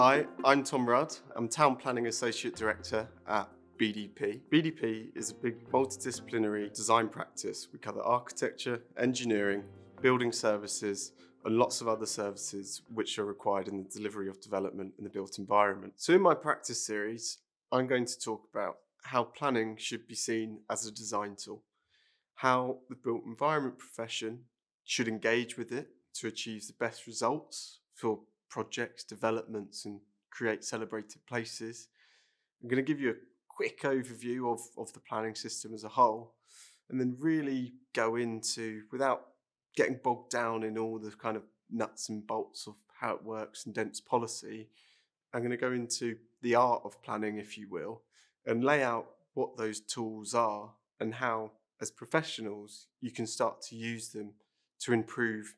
Hi, I'm Tom Rudd. I'm Town Planning Associate Director at BDP. BDP is a big multidisciplinary design practice. We cover architecture, engineering, building services, and lots of other services which are required in the delivery of development in the built environment. So in my Praktis series, I'm going to talk about how planning should be seen as a design tool, how the built environment profession should engage with it to achieve the best results for projects, developments, and create celebrated places. I'm going to give you a quick overview of the planning system as a whole, and then really go into, without getting bogged down in all the kind of nuts and bolts of how it works and dense policy, I'm going to go into the art of planning, if you will, and lay out what those tools are and how, as professionals, you can start to use them to improve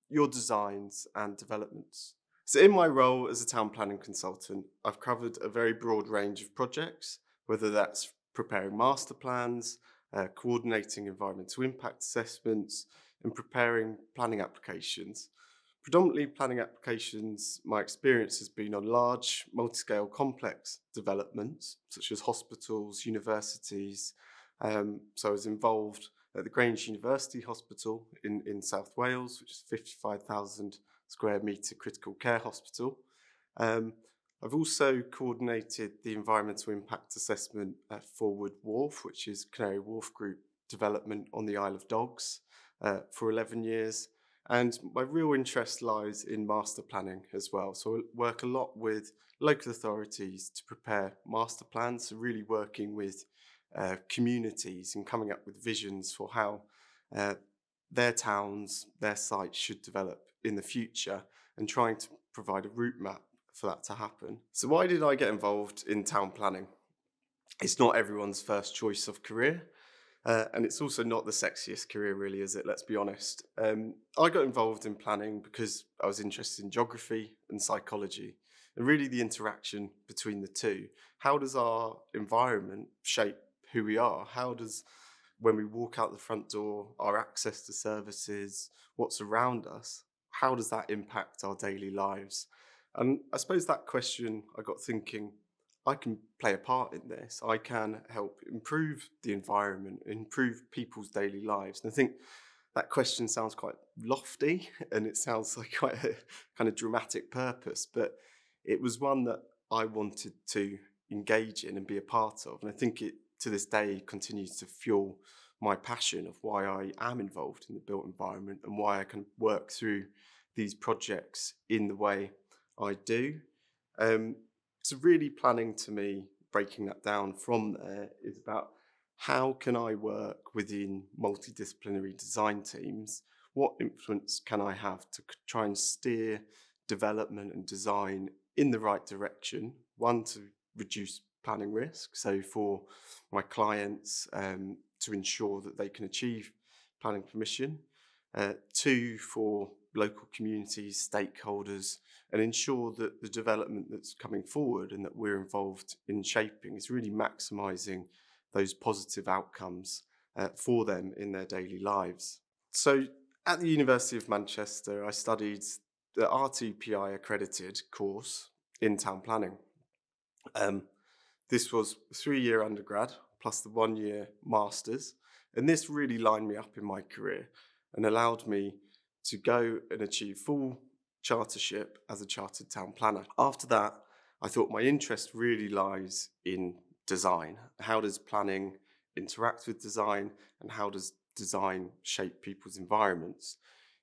your designs and developments. So in my role as a town planning consultant, I've covered a very broad range of projects, whether that's preparing master plans, coordinating environmental impact assessments, and preparing planning applications. Predominantly planning applications, my experience has been on large, multi-scale, complex developments, such as hospitals, universities. So I was involved at the Grange University Hospital in South Wales, which is a 55,000 square metre critical care hospital. I've also coordinated the environmental impact assessment at Forward Wharf, which is Canary Wharf Group development on the Isle of Dogs, for 11 years. And my real interest lies in master planning as well. So I work a lot with local authorities to prepare master plans, so really working with communities and coming up with visions for how their towns, their sites should develop in the future, and trying to provide a route map for that to happen. So why did I get involved in town planning? It's not everyone's first choice of career, and it's also not the sexiest career really, is it? Let's be honest. I got involved in planning because I was interested in geography and psychology, and really the interaction between the two. How does our environment shape who we are? How does, when we walk out the front door, our access to services, what's around us, how does that impact our daily lives? And I suppose that question, I got thinking, I can play a part in this. I can help improve the environment, improve people's daily lives. And I think that question sounds quite lofty and it sounds like quite a kind of dramatic purpose, but it was one that I wanted to engage in and be a part of. And I think it, to this day, continues to fuel my passion of why I am involved in the built environment and why I can work through these projects in the way I do. So really planning, to me, breaking that down from there, is about how can I work within multidisciplinary design teams? What influence can I have to try and steer development and design in the right direction? One, to reduce planning risk, so for my clients, to ensure that they can achieve planning permission. Two, for local communities, stakeholders, and ensure that the development that's coming forward and that we're involved in shaping is really maximising those positive outcomes for them in their daily lives. So at the University of Manchester, I studied the RTPI accredited course in town planning. This was a 3-year undergrad plus the 1-year master's, and this really lined me up in my career and allowed me to go and achieve full chartership as a chartered town planner. After that, I thought my interest really lies in design. How does planning interact with design, and how does design shape people's environments?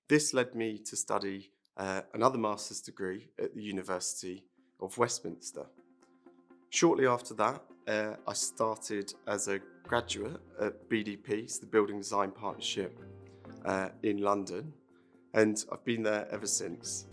This led me to study another master's degree at the University of Westminster. Shortly after that, I started as a graduate at BDP, so the Building Design Partnership in London, and I've been there ever since.